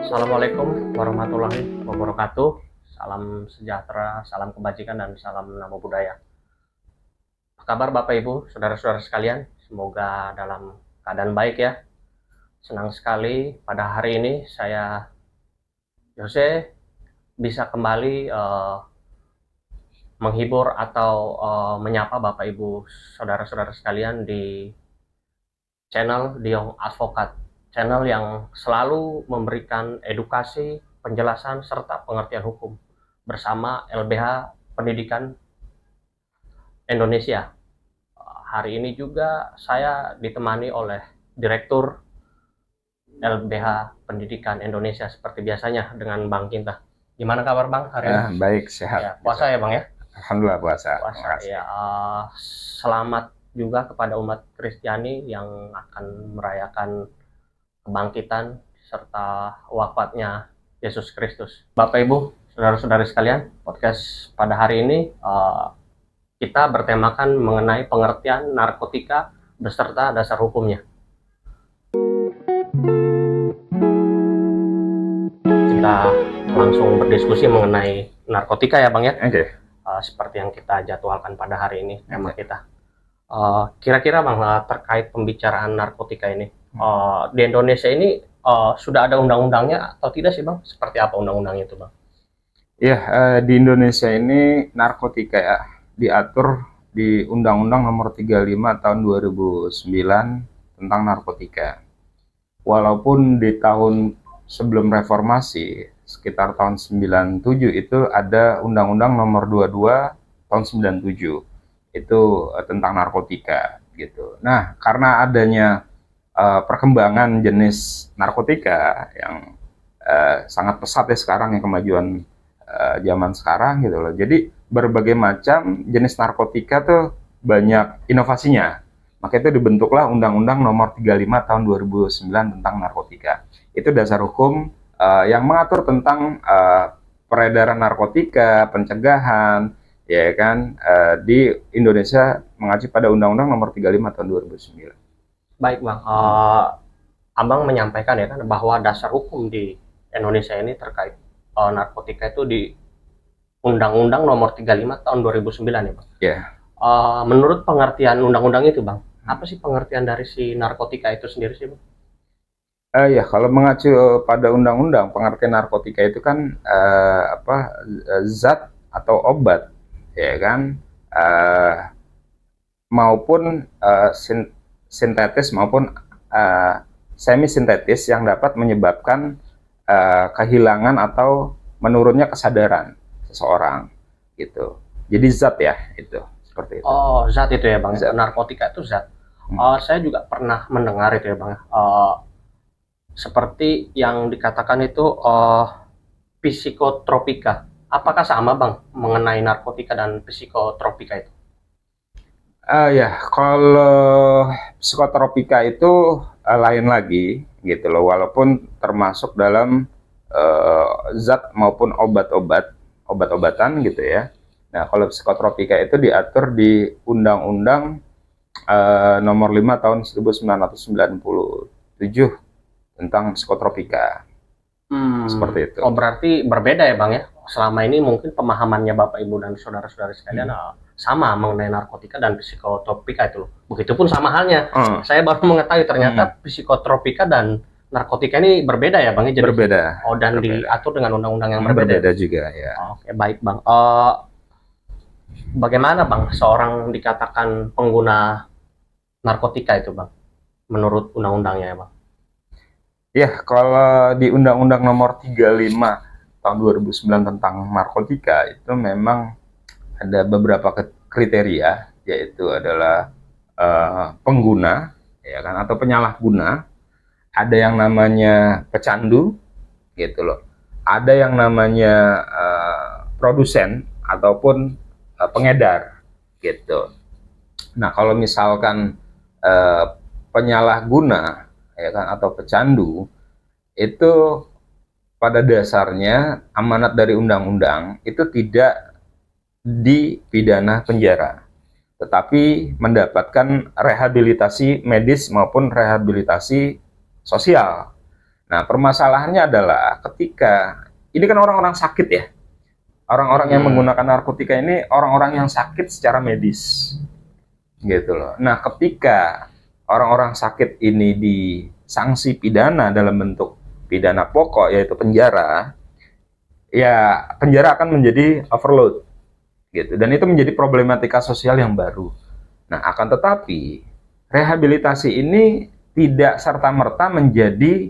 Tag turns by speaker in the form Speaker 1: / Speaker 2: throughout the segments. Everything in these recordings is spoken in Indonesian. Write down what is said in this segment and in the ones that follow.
Speaker 1: Assalamualaikum warahmatullahi wabarakatuh. Salam sejahtera, salam kebajikan, dan salam namo budaya. Apa kabar Bapak Ibu, saudara-saudara sekalian? Semoga dalam keadaan baik ya. Senang sekali pada hari ini saya, Jose, bisa kembali menghibur atau menyapa Bapak Ibu, saudara-saudara sekalian di channel Diong Advokat. Channel yang selalu memberikan edukasi, penjelasan, serta pengertian hukum bersama LBH Pendidikan Indonesia. Hari ini juga saya ditemani oleh Direktur LBH Pendidikan Indonesia seperti biasanya dengan Bang Kinta. Gimana kabar Bang hari ini?
Speaker 2: Baik, sehat.
Speaker 1: Ya, puasa ya Bang ya?
Speaker 2: Alhamdulillah puasa.
Speaker 1: Puasa ya. Selamat juga kepada umat Kristiani yang akan merayakan kebangkitan serta wafatnya Yesus Kristus. Bapak Ibu, saudara-saudari sekalian, podcast pada hari ini kita bertemakan mengenai pengertian narkotika beserta dasar hukumnya. Kita langsung berdiskusi mengenai narkotika ya Bang ya.
Speaker 2: Oke.
Speaker 1: Seperti yang kita jadwalkan pada hari ini tema kita. Kira-kira Bang terkait pembicaraan narkotika ini, di Indonesia ini sudah ada undang-undangnya atau tidak sih Bang? Seperti apa undang-undangnya itu Bang?
Speaker 2: Ya, di Indonesia ini narkotika ya diatur di Undang-Undang Nomor 35 Tahun 2009 tentang narkotika. Walaupun di tahun sebelum reformasi sekitar tahun 97 itu ada Undang-Undang Nomor 22 tahun 97 itu tentang narkotika gitu. Nah, karena adanya perkembangan jenis narkotika yang sangat pesat ya sekarang, yang kemajuan zaman sekarang gitu loh. Jadi berbagai macam jenis narkotika tuh banyak inovasinya. Maka itu dibentuklah Undang-Undang Nomor 35 Tahun 2009 tentang narkotika. Itu dasar hukum yang mengatur tentang peredaran narkotika, pencegahan, ya kan, di Indonesia mengacu pada Undang-Undang Nomor 35 Tahun 2009.
Speaker 1: Baik Bang, Abang menyampaikan ya kan bahwa dasar hukum di Indonesia ini terkait narkotika itu di Undang-Undang Nomor 35 Tahun 2009 ya Bang.
Speaker 2: Ya.
Speaker 1: Menurut pengertian undang-undang itu Bang, apa sih pengertian dari si narkotika itu sendiri sih Bang?
Speaker 2: Ya, kalau mengacu pada undang-undang, pengertian narkotika itu kan zat atau obat, ya kan, maupun sintetis maupun semi sintetis yang dapat menyebabkan kehilangan atau menurunnya kesadaran seseorang, gitu. Jadi zat ya itu seperti itu.
Speaker 1: Oh, zat itu ya Bang.
Speaker 2: Zat.
Speaker 1: Narkotika itu zat. Saya juga pernah mendengar itu ya Bang. Seperti yang dikatakan itu psikotropika. Apakah sama Bang mengenai narkotika dan psikotropika itu?
Speaker 2: Ya, kalau psikotropika itu lain lagi gitu loh, walaupun termasuk dalam zat maupun obat-obatan gitu ya. Nah, kalau psikotropika itu diatur di Undang-Undang Nomor 5 Tahun 1997 tentang psikotropika. Seperti itu.
Speaker 1: Oh, berarti berbeda ya Bang ya? Selama ini mungkin pemahamannya Bapak Ibu dan saudara-saudara sekalian sama mengenai narkotika dan psikotropika itu loh. Begitupun sama halnya. Saya baru mengetahui ternyata psikotropika dan narkotika ini berbeda ya Bang? Jadi,
Speaker 2: berbeda.
Speaker 1: Oh, dan
Speaker 2: berbeda.
Speaker 1: diatur dengan undang-undang yang berbeda.
Speaker 2: Berbeda juga ya.
Speaker 1: Oke, baik Bang. Bagaimana Bang seorang dikatakan pengguna narkotika itu Bang? Menurut undang-undangnya ya Bang?
Speaker 2: Ya, kalau di Undang-Undang Nomor 35 Tahun 2009 tentang narkotika itu memang ada beberapa kriteria, yaitu adalah pengguna, ya kan, atau penyalahguna. Ada yang namanya pecandu, gitu loh. Ada yang namanya produsen ataupun pengedar, gitu. Nah, kalau misalkan penyalahguna, ya kan, atau pecandu, itu pada dasarnya amanat dari undang-undang itu tidak dipidana penjara, tetapi mendapatkan rehabilitasi medis maupun rehabilitasi sosial. Nah, permasalahannya adalah ketika ini kan orang-orang sakit ya. Orang-orang yang menggunakan narkotika ini orang-orang yang sakit secara medis. Gitu loh. Nah, ketika orang-orang sakit ini disanksi pidana dalam bentuk pidana pokok yaitu penjara, ya penjara akan menjadi overload gitu. Dan itu menjadi problematika sosial yang baru. Nah, akan tetapi rehabilitasi ini tidak serta-merta menjadi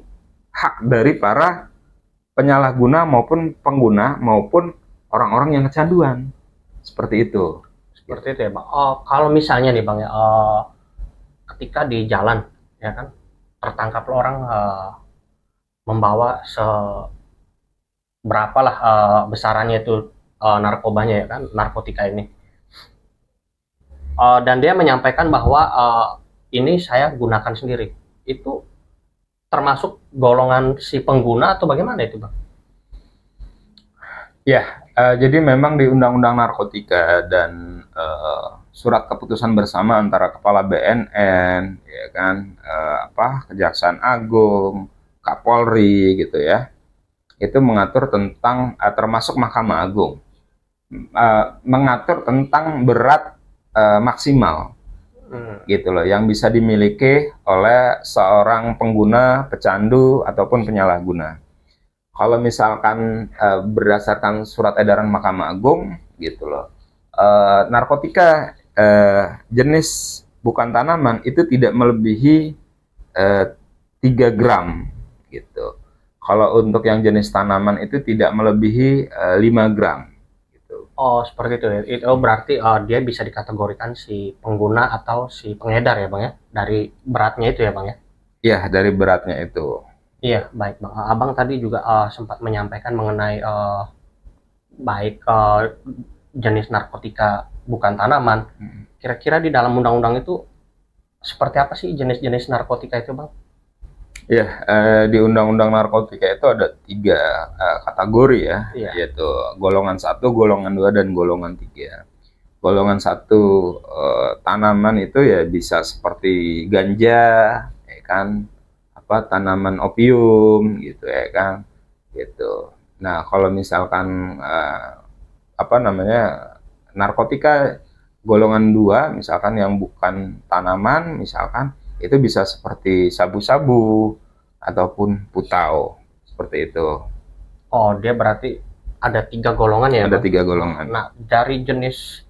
Speaker 2: hak dari para penyalahguna maupun pengguna maupun orang-orang yang kecanduan. Seperti itu.
Speaker 1: Seperti itu ya Bang. Kalau misalnya nih Bang ya, ketika di jalan ya kan tertangkap orang membawa berapa lah besarannya itu narkobanya ya kan, narkotika ini. Dan dia menyampaikan bahwa ini saya gunakan sendiri. Itu termasuk golongan si pengguna atau bagaimana itu Bang?
Speaker 2: Ya, jadi memang di Undang-Undang Narkotika dan surat keputusan bersama antara Kepala BNN, ya kan, Kejaksaan Agung, Kapolri, gitu ya, itu mengatur tentang termasuk Mahkamah Agung, mengatur tentang berat maksimal, gitu loh, yang bisa dimiliki oleh seorang pengguna, pecandu ataupun penyalahguna. Kalau misalkan berdasarkan surat edaran Mahkamah Agung, gitu loh, narkotika jenis bukan tanaman itu tidak melebihi 3 gram, gitu. Kalau untuk yang jenis tanaman itu tidak melebihi 5 gram. Gitu.
Speaker 1: Oh, seperti itu ya. Itu berarti dia bisa dikategorikan si pengguna atau si pengedar ya Bang ya? Dari beratnya itu ya Bang ya?
Speaker 2: Ya, dari beratnya itu.
Speaker 1: Iya, baik Bang. Abang tadi juga sempat menyampaikan mengenai baik jenis narkotika bukan tanaman. Kira-kira di dalam undang-undang itu seperti apa sih jenis-jenis narkotika itu Bang?
Speaker 2: Ya, di Undang-Undang Narkotika itu ada 3 kategori ya,
Speaker 1: Iya.
Speaker 2: yaitu golongan 1, golongan 2, dan golongan 3. Golongan 1 tanaman itu ya bisa seperti ganja, ya kan, tanaman opium gitu ya kan, gitu. Nah, kalau misalkan narkotika golongan 2 misalkan yang bukan tanaman, misalkan itu bisa seperti sabu-sabu ataupun putau, seperti itu.
Speaker 1: Oh, dia berarti ada 3 golongan ya
Speaker 2: Ada
Speaker 1: Bang?
Speaker 2: 3 golongan.
Speaker 1: Nah, dari jenis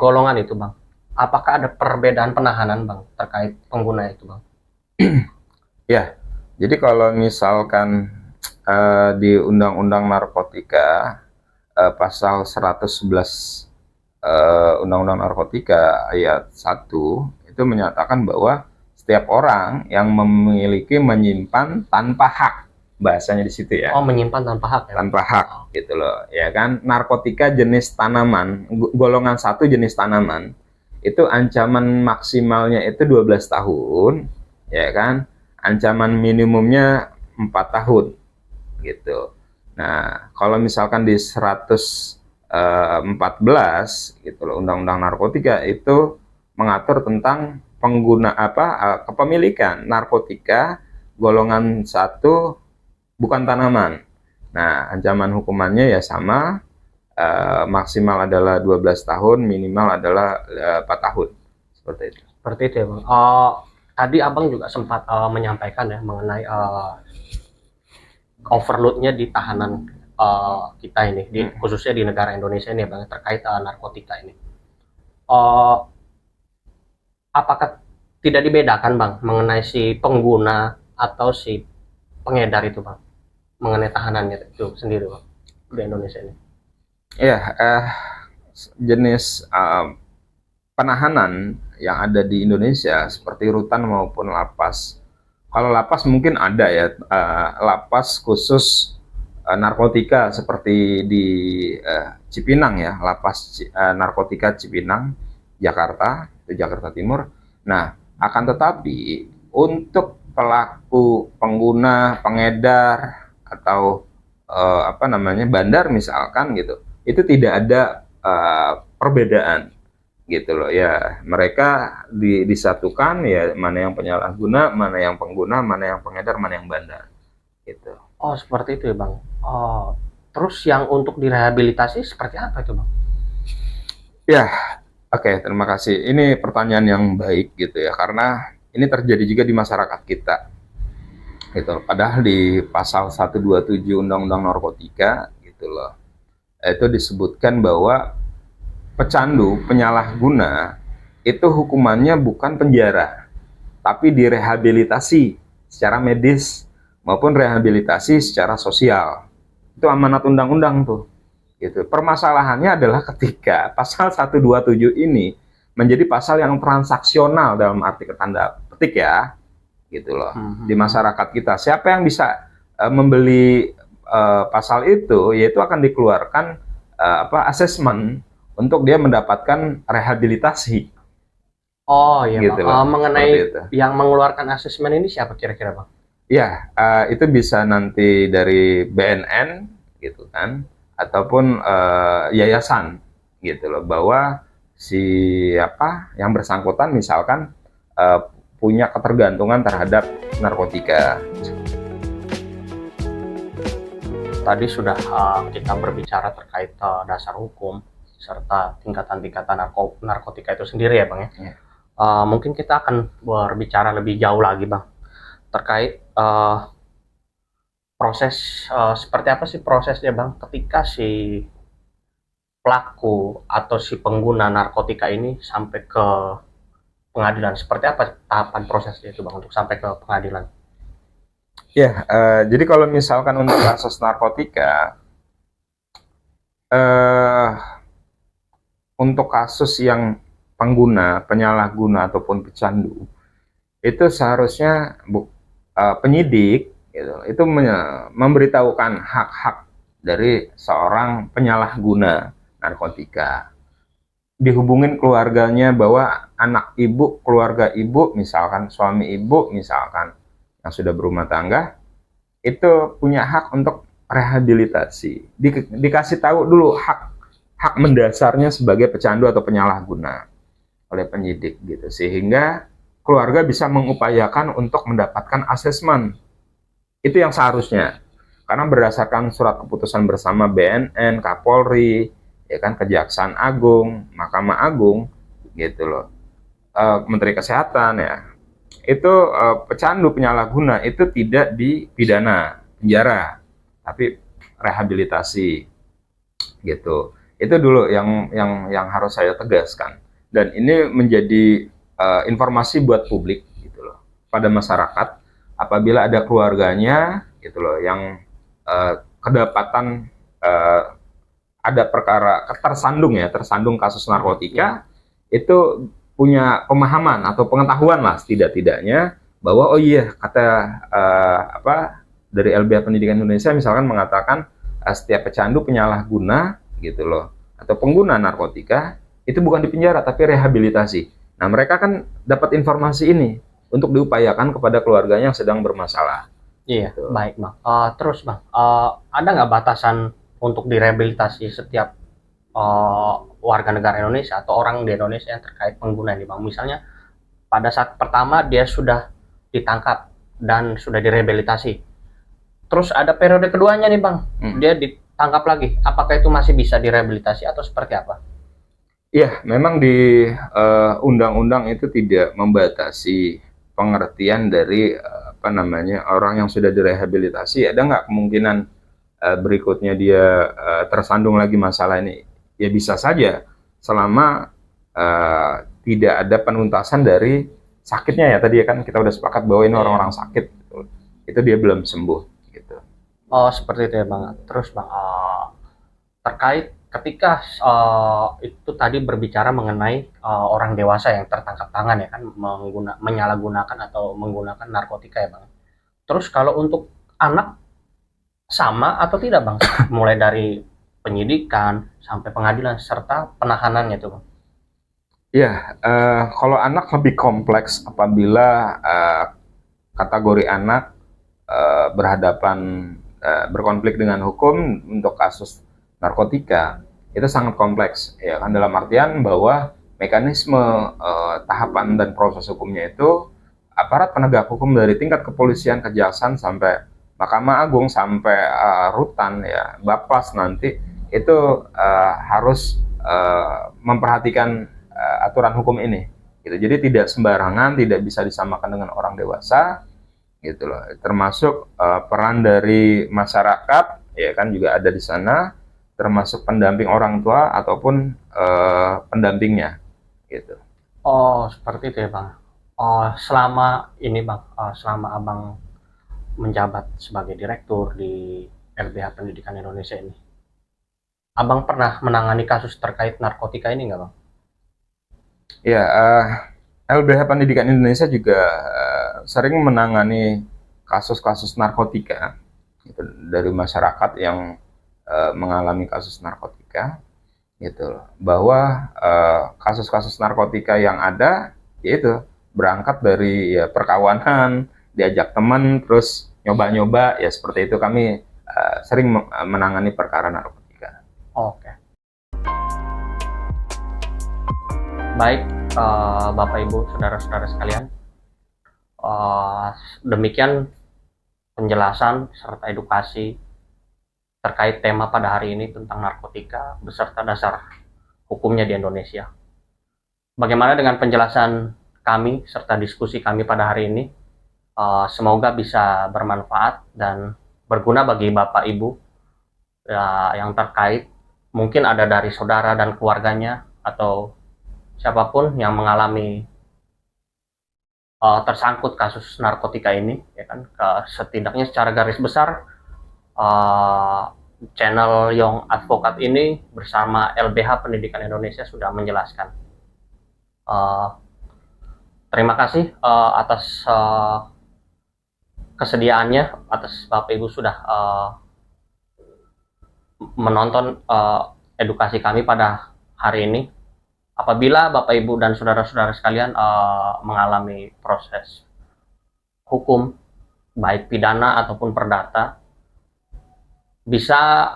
Speaker 1: golongan itu Bang, apakah ada perbedaan penahanan Bang terkait pengguna itu Bang?
Speaker 2: Ya, jadi kalau misalkan di Undang-Undang Narkotika pasal 111 Undang-Undang Narkotika ayat 1 itu menyatakan bahwa setiap orang yang menyimpan tanpa hak, bahasanya di situ ya.
Speaker 1: Oh, menyimpan tanpa hak ya?
Speaker 2: Tanpa hak, gitu loh, ya kan. Narkotika jenis tanaman, golongan 1 jenis tanaman, itu ancaman maksimalnya itu 12 tahun, ya kan. Ancaman minimumnya 4 tahun, gitu. Nah, kalau misalkan di 114 gitu loh, Undang-Undang Narkotika itu mengatur tentang kepemilikan narkotika golongan 1 bukan tanaman. Nah, ancaman hukumannya ya sama, maksimal adalah 12 tahun, minimal adalah 4 tahun. Seperti itu.
Speaker 1: Seperti itu ya Bang. Tadi Abang juga sempat menyampaikan ya mengenai overloadnya di tahanan kita ini, khususnya di negara Indonesia ini ya Bang, terkait narkotika ini. Apakah tidak dibedakan Bang mengenai si pengguna atau si pengedar itu Bang, mengenai tahanannya itu sendiri Bang di Indonesia ini?
Speaker 2: Ya, jenis penahanan yang ada di Indonesia seperti rutan maupun lapas. Kalau lapas mungkin ada ya, lapas khusus narkotika seperti di Cipinang ya, lapas narkotika Cipinang, Jakarta, itu Jakarta Timur. Nah, akan tetapi untuk pelaku, pengguna, pengedar atau bandar misalkan gitu, itu tidak ada perbedaan gitu loh ya. Mereka disatukan ya, mana yang penyalahguna, mana yang pengguna, mana yang pengedar, mana yang bandar. gitu.
Speaker 1: Oh, seperti itu ya, Bang. Oh, terus yang untuk direhabilitasi seperti apa itu, Bang?
Speaker 2: Ya, oke, terima kasih. Ini pertanyaan yang baik gitu ya, karena ini terjadi juga di masyarakat kita gitu. Padahal di pasal 127 Undang-Undang Narkotika gitu loh. Itu disebutkan bahwa pecandu, penyalahguna itu hukumannya bukan penjara, tapi direhabilitasi secara medis maupun rehabilitasi secara sosial. Itu amanat undang-undang tuh. Gitu. Permasalahannya adalah ketika pasal 127 ini menjadi pasal yang transaksional dalam arti tanda petik ya, gitu loh. Di masyarakat kita, siapa yang bisa membeli pasal itu, yaitu akan dikeluarkan asesmen untuk dia mendapatkan rehabilitasi.
Speaker 1: Oh iya,
Speaker 2: Gitu
Speaker 1: Bang.
Speaker 2: loh,
Speaker 1: Mengenai
Speaker 2: seperti itu.
Speaker 1: yang mengeluarkan asesmen ini siapa kira-kira, Bang?
Speaker 2: Ya, itu bisa nanti dari BNN gitu kan, ataupun yayasan gitu loh, bahwa siapa yang bersangkutan misalkan punya ketergantungan terhadap narkotika.
Speaker 1: Tadi sudah kita berbicara terkait dasar hukum serta tingkatan-tingkatan narkotika itu sendiri ya, Bang ya.
Speaker 2: Ya.
Speaker 1: Mungkin kita akan berbicara lebih jauh lagi, Bang, terkait proses seperti apa sih prosesnya, Bang, ketika si pelaku atau si pengguna narkotika ini sampai ke pengadilan. Seperti apa tahapan prosesnya itu, Bang, untuk sampai ke pengadilan?
Speaker 2: Ya, jadi kalau misalkan untuk kasus narkotika, untuk kasus yang pengguna, penyalahguna ataupun pecandu, itu seharusnya penyidik gitu, itu memberitahukan hak-hak dari seorang penyalahguna narkotika. Dihubungin keluarganya bahwa anak ibu, keluarga ibu, misalkan suami ibu, misalkan yang sudah berumah tangga, itu punya hak untuk rehabilitasi. Dikasih tahu dulu hak mendasarnya sebagai pecandu atau penyalahguna oleh penyidik gitu, sehingga keluarga bisa mengupayakan untuk mendapatkan asesmen. Itu yang seharusnya, karena berdasarkan surat keputusan bersama BNN, Kapolri, ya kan, Kejaksaan Agung, Mahkamah Agung gitu loh, Menteri Kesehatan ya, itu pecandu penyalahguna itu tidak dipidana penjara, tapi rehabilitasi gitu. Itu dulu yang harus saya tegaskan, dan ini menjadi informasi buat publik gitu loh, pada masyarakat, apabila ada keluarganya gitu loh yang kedapatan ada perkara tersandung kasus narkotika, itu punya pemahaman atau pengetahuan lah setidak-tidaknya bahwa oh iya, kata dari LBH Pendidikan Indonesia misalkan mengatakan setiap pecandu, penyalahguna gitu loh, atau pengguna narkotika itu bukan dipenjara tapi rehabilitasi. Nah, mereka kan dapat informasi ini untuk diupayakan kepada keluarganya yang sedang bermasalah.
Speaker 1: Iya,
Speaker 2: Gitu.
Speaker 1: baik, Bang. Terus, Bang, ada nggak batasan untuk direhabilitasi setiap warga negara Indonesia atau orang di Indonesia yang terkait pengguna ini, Bang? Misalnya pada saat pertama dia sudah ditangkap dan sudah direhabilitasi, terus ada periode keduanya nih, Bang, dia ditangkap lagi. Apakah itu masih bisa direhabilitasi atau seperti apa?
Speaker 2: Iya, memang di undang-undang itu tidak membatasi pengertian dari orang yang sudah direhabilitasi. Ada nggak kemungkinan berikutnya dia tersandung lagi masalah ini? Ya bisa saja, selama tidak ada penuntasan dari sakitnya ya. Tadi ya kan kita udah sepakat bahwa ini orang-orang sakit, itu dia belum sembuh gitu.
Speaker 1: Oh, seperti itu ya, Bang. Terus, Bang, terkait ketika itu tadi berbicara mengenai orang dewasa yang tertangkap tangan ya kan, menyalahgunakan atau menggunakan narkotika ya, Bang. Terus kalau untuk anak sama atau tidak, Bang? Mulai dari penyidikan sampai pengadilan serta penahanannya tuh, Bang.
Speaker 2: Ya, kalau anak lebih kompleks apabila kategori anak berhadapan berkonflik dengan hukum untuk kasus narkotika, itu sangat kompleks ya kan, dalam artian bahwa mekanisme tahapan dan proses hukumnya itu aparat penegak hukum dari tingkat kepolisian, kejaksaan sampai Mahkamah Agung sampai rutan ya Baplas nanti itu harus memperhatikan aturan hukum ini gitu. Jadi tidak sembarangan, tidak bisa disamakan dengan orang dewasa gitu loh. Termasuk peran dari masyarakat ya kan juga ada di sana, termasuk pendamping orang tua ataupun pendampingnya gitu.
Speaker 1: Oh, seperti itu ya, Bang. Oh, selama ini, Bang, selama Abang menjabat sebagai direktur di LBH Pendidikan Indonesia ini, Abang pernah menangani kasus terkait narkotika ini nggak, Bang?
Speaker 2: Ya, LBH Pendidikan Indonesia juga sering menangani kasus-kasus narkotika gitu, dari masyarakat yang mengalami kasus narkotika gitu, bahwa kasus-kasus narkotika yang ada yaitu berangkat dari ya perkawanan, diajak teman, terus nyoba-nyoba ya seperti itu. Kami sering menangani perkara narkotika.
Speaker 1: Oke. Baik, Bapak Ibu, saudara-saudara sekalian, demikian penjelasan serta edukasi terkait tema pada hari ini tentang narkotika beserta dasar hukumnya di Indonesia. Bagaimana dengan penjelasan kami serta diskusi kami pada hari ini? Semoga bisa bermanfaat dan berguna bagi Bapak Ibu yang terkait. Mungkin ada dari saudara dan keluarganya atau siapapun yang mengalami tersangkut kasus narkotika ini, ya kan? Setidaknya secara garis besar, channel Young Advokat ini bersama LBH Pendidikan Indonesia sudah menjelaskan. Terima kasih atas kesediaannya, atas Bapak Ibu sudah menonton edukasi kami pada hari ini. Apabila Bapak Ibu dan saudara-saudara sekalian mengalami proses hukum baik pidana ataupun perdata, bisa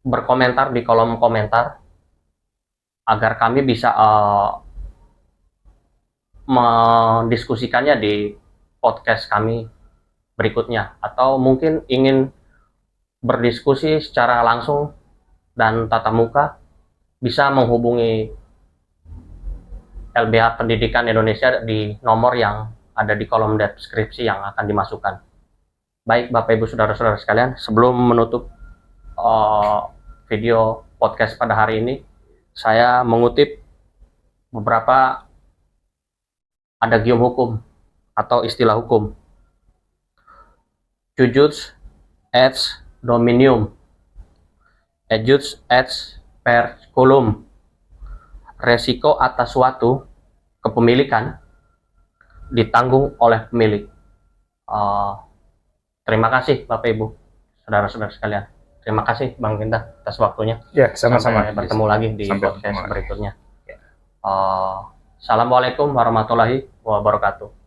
Speaker 1: berkomentar di kolom komentar agar kami bisa mendiskusikannya di podcast kami berikutnya, atau mungkin ingin berdiskusi secara langsung dan tatap muka, bisa menghubungi LBH Pendidikan Indonesia di nomor yang ada di kolom deskripsi yang akan dimasukkan. Baik Bapak Ibu saudara-saudara sekalian, sebelum menutup video podcast pada hari ini, saya mengutip beberapa adagium hukum atau istilah hukum. Jujus et dominium, ejus et perculum. Resiko atas suatu kepemilikan ditanggung oleh pemilik. Terima kasih Bapak Ibu, saudara-saudara sekalian. Terima kasih Bang Ginta atas waktunya.
Speaker 2: Ya, sama-sama.
Speaker 1: Sampai bertemu lagi di podcast berikutnya. Assalamualaikum warahmatullahi wabarakatuh.